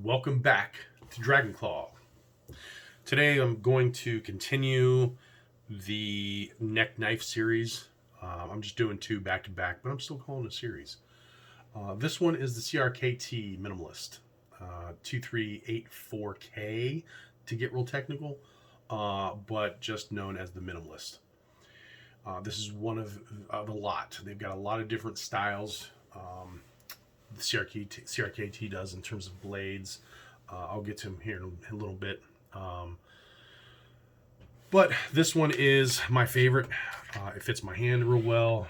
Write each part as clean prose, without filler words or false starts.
Welcome back to Dragon Claw. Today I'm going to continue the neck knife series. I'm just doing two back to back, but I'm still calling it a series. This one is the CRKT Minimalist 2384K to get real technical, but just known as the Minimalist. This is one of a lot. They've got a lot of different styles. The CRKT does in terms of blades. I'll get to them here in a little bit. But this one is my favorite. It fits my hand real well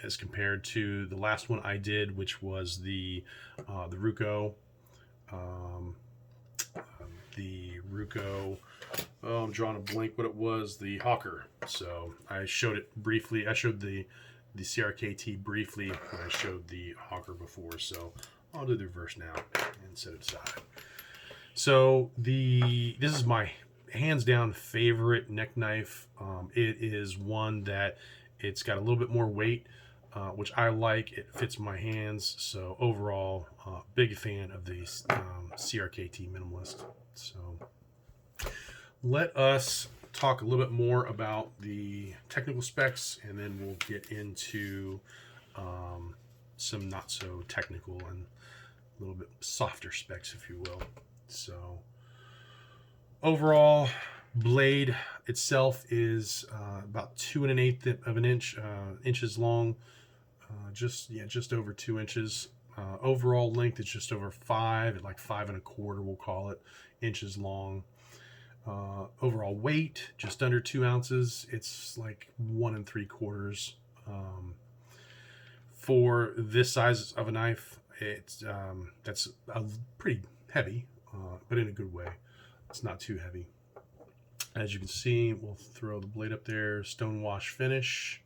as compared to the last one I did, which was the Ruko. Oh, I'm drawing a blank what it was. The Hawker. So I showed it briefly. I showed the CRKT briefly when I showed the Hawker before, so I'll do the reverse now and set it aside. So this is my hands down favorite neck knife. It is one that it's got a little bit more weight, which I like. It fits my hands, so overall, big fan of the CRKT Minimalist. So let us talk a little bit more about the technical specs, and then we'll get into some not so technical and a little bit softer specs, if you will. So overall, blade itself is about 2 1/8 of an inch, inches long, just over 2 inches. Overall length is just over 5, like 5 1/4, we'll call it, inches long. Overall weight just under 2 ounces. It's like 1 3/4. For this size of a knife, that's pretty heavy, but in a good way. It's not too heavy. As you can see, we'll throw the blade up there. Stonewash finish,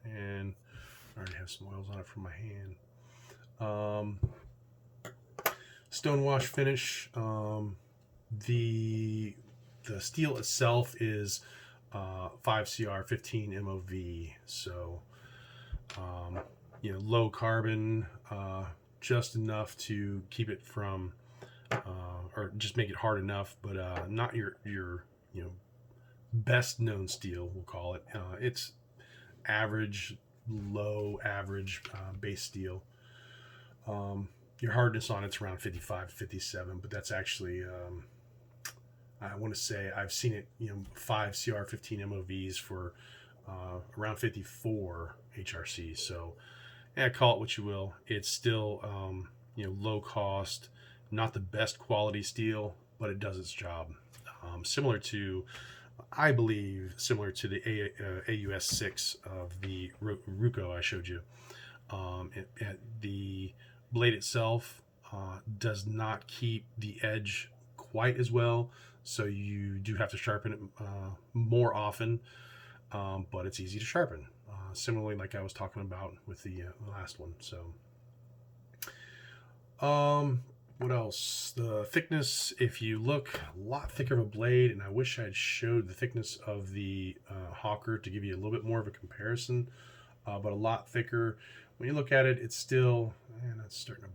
and I already have some oils on it from my hand. Stonewash finish. The steel itself is 5CR 15 MOV, so low carbon, just enough to keep it from, or just make it hard enough, but not your best known steel, we'll call it. It's average, low average base steel. Your hardness on it's around 55 to 57, but that's actually, I want to say I've seen it, 5CR 15 MOVs for around 54 HRC. So, yeah, call it what you will. It's still, low cost, not the best quality steel, but it does its job. I believe, similar to the AUS 6 of the Ruko I showed you. The blade itself does not keep the edge quite as well, so you do have to sharpen it more often, but it's easy to sharpen, similarly like I was talking about with the last one. So what else? The thickness, if you look, a lot thicker of a blade, and I wish I'd showed the thickness of the Hawker to give you a little bit more of a comparison, but a lot thicker. When you look at it, it's still, it's getting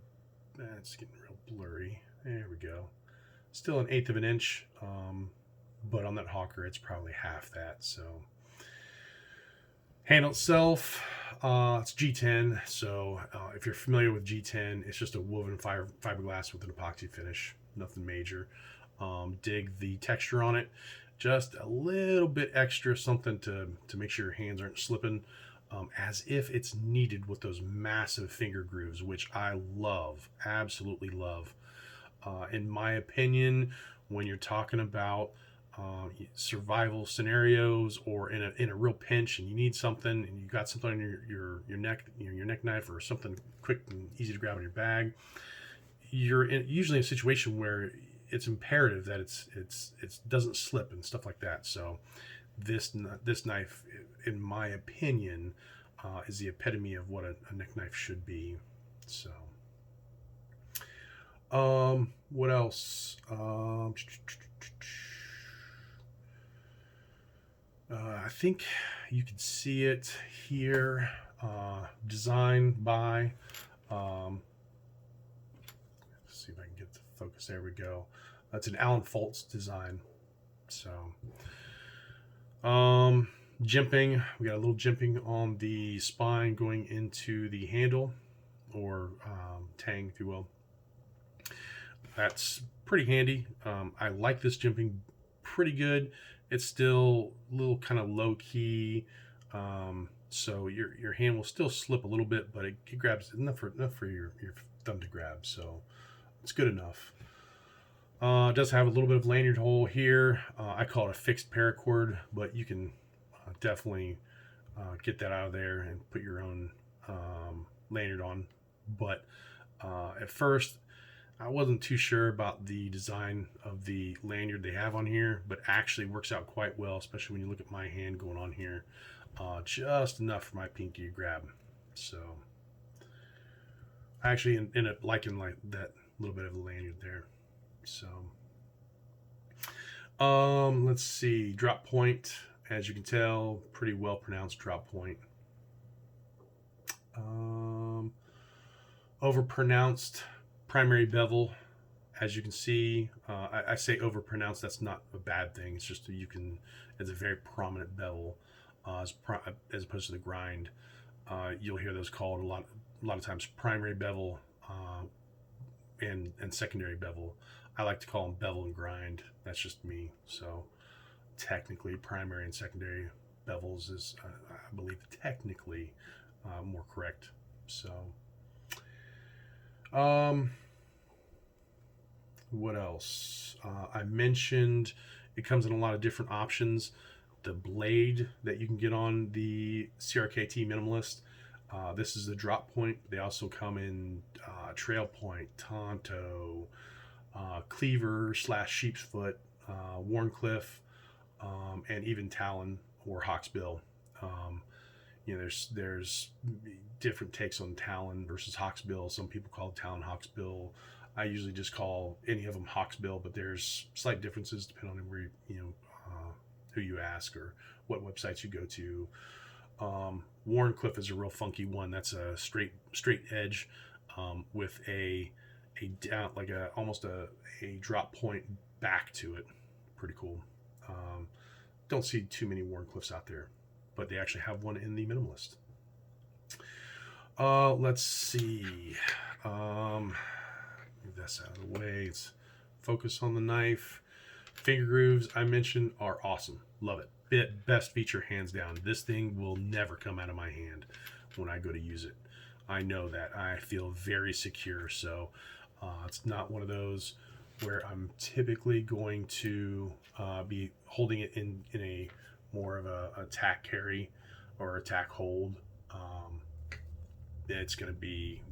real blurry. There we go. Still 1/8 of an inch, but on that Hawker, it's probably half that. So, handle itself, it's G10. So, if you're familiar with G10, it's just a woven fiberglass with an epoxy finish. Nothing major. Dig the texture on it. Just a little bit extra, something to make sure your hands aren't slipping. As if it's needed with those massive finger grooves, which I love, absolutely love. In my opinion, when you're talking about survival scenarios or in a real pinch and you need something and you got something on your neck, your neck knife or something quick and easy to grab in your bag, you're usually in a situation where it's imperative that it doesn't slip and stuff like that. So this knife, in my opinion, is the epitome of what a neck knife should be. So, what else? I think you can see it here. Design by, let's see if I can get the focus. There we go. That's an Alan Foltz design. So, jimping. We got a little jimping on the spine going into the handle, or tang, if you will. That's pretty handy. I like this jimping pretty good. It's still a little kind of low key. So your hand will still slip a little bit, but it grabs enough for your thumb to grab. So it's good enough. It does have a little bit of lanyard hole here. I call it a fixed paracord, but you can definitely get that out of there and put your own lanyard on. But at first, I wasn't too sure about the design of the lanyard they have on here, but actually works out quite well, especially when you look at my hand going on here. Just enough for my pinky to grab. So I actually end up liking like that little bit of a lanyard there. So let's see, drop point. As you can tell, pretty well pronounced drop point. Overpronounced primary bevel. As you can see, I say overpronounced. That's not a bad thing. It's just that it's a very prominent bevel as opposed to the grind. You'll hear those called a lot of times primary bevel and secondary bevel. I like to call them bevel and grind. That's just me. So technically, primary and secondary bevels is, I believe, technically more correct. So, what else? I mentioned it comes in a lot of different options. The blade that you can get on the CRKT Minimalist. This is the drop point. They also come in trail point, Tonto, cleaver / sheep's foot, Warncliffe, and even Talon or Hawksbill. There's different takes on Talon versus Hawksbill. Some people call it Talon Hawksbill. I usually just call any of them Hawksbill, but there's slight differences depending on where who you ask or what websites you go to. Warncliffe is a real funky one. That's a straight edge with a down, like almost a drop point back to it. Pretty cool. Don't see too many Warncliffes out there, but they actually have one in the Minimalist. Let's see. Move this out of the way. Let's focus on the knife. Finger grooves, I mentioned, are awesome. Love it. Best feature, hands down. This thing will never come out of my hand when I go to use it. I know that. I feel very secure. So it's not one of those where I'm typically going to be holding it in a more of a tack carry or a tack hold. It's going to be,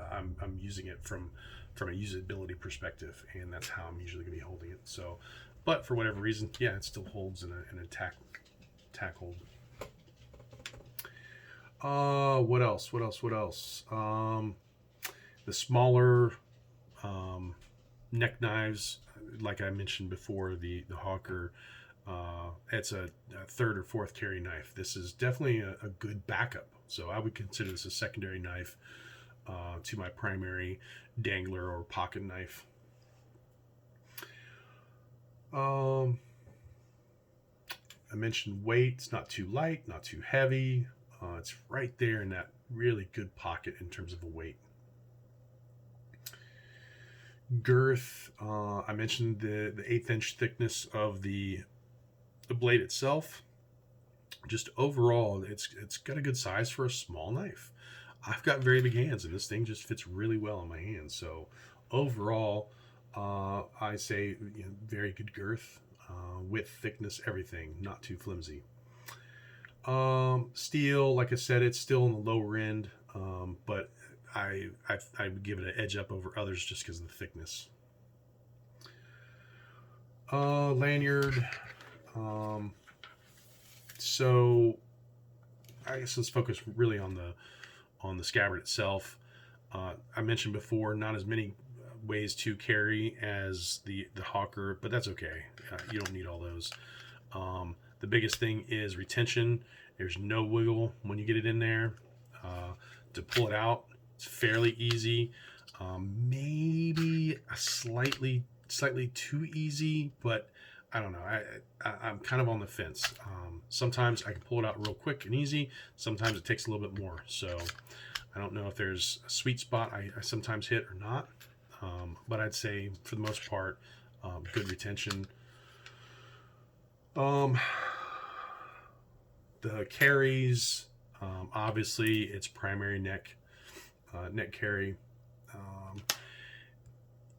I'm using it from a usability perspective, and that's how I'm usually going to be holding it. So, but for whatever reason, yeah, it still holds in a tack hold. What else? The smaller neck knives, like I mentioned before, the Hawker, it's a third or fourth carry knife. This is definitely a good backup. So I would consider this a secondary knife to my primary dangler or pocket knife. I mentioned weight. It's not too light, not too heavy. It's right there in that really good pocket in terms of the weight. Girth. I mentioned the 1/8 inch thickness of the blade itself. Just overall, it's got a good size for a small knife. I've got very big hands, and this thing just fits really well in my hands. So overall, I say very good girth, width, thickness, everything. Not too flimsy. Steel, like I said, it's still on the lower end, but I would give it an edge up over others just because of the thickness. Lanyard. So I guess let's focus really on the scabbard itself. I mentioned before, not as many ways to carry as the Hawker, but that's okay. You don't need all those. The biggest thing is retention. There's no wiggle when you get it in there. To pull it out, it's fairly easy. Maybe a slightly too easy, but I don't know. I'm kind of on the fence. Sometimes I can pull it out real quick and easy. Sometimes it takes a little bit more. So I don't know if there's a sweet spot I sometimes hit or not. But I'd say for the most part, good retention. The carries, obviously it's primary neck carry.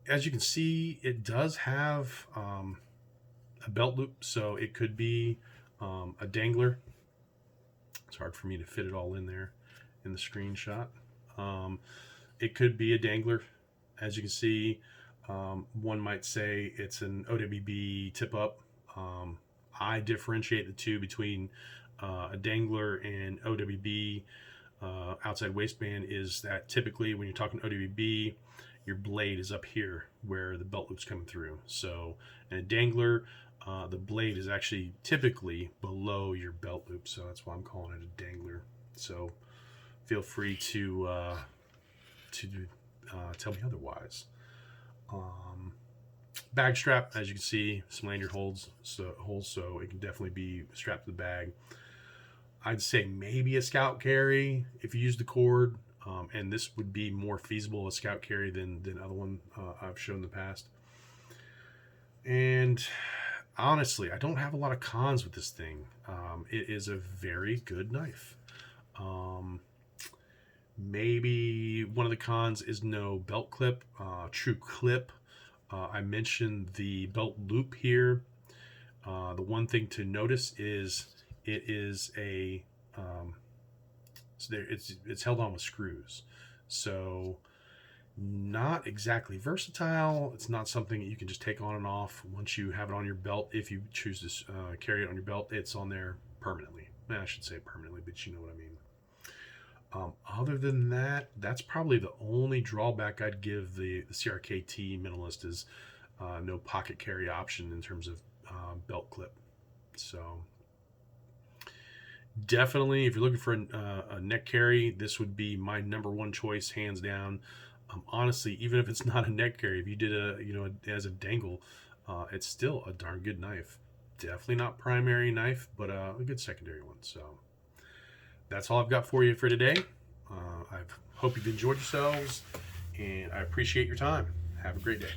As you can see, it does have a belt loop, so it could be a dangler. It's hard for me to fit it all in there in the screenshot. It could be a dangler. As you can see, one might say it's an OWB tip up. I differentiate the two between a dangler and OWB. Outside waistband is that typically when you're talking OWB, your blade is up here where the belt loop's coming through. So in a dangler, the blade is actually typically below your belt loop, so that's why I'm calling it a dangler. So feel free to tell me otherwise. Bag strap, as you can see, some lanyard holes, so it can definitely be strapped to the bag. I'd say maybe a scout carry if you use the cord, and this would be more feasible a scout carry than other one I've shown in the past. And honestly, I don't have a lot of cons with this thing. It is a very good knife. Maybe one of the cons is no belt clip, true clip. I mentioned the belt loop here. The one thing to notice is it is a it's held on with screws, so not exactly versatile. It's not something that you can just take on and off once you have it on your belt. If you choose to carry it on your belt, it's on there permanently. I should say permanently, but you know what I mean. Other than that, that's probably the only drawback I'd give the CRKT Minimalist is no pocket carry option in terms of belt clip. So definitely, if you're looking for a neck carry, this would be my number one choice, hands down. Honestly, even if it's not a neck carry, if you did as a dangle, it's still a darn good knife. Definitely not primary knife, but a good secondary one. So that's all I've got for you for today. I hope you've enjoyed yourselves, and I appreciate your time. Have a great day.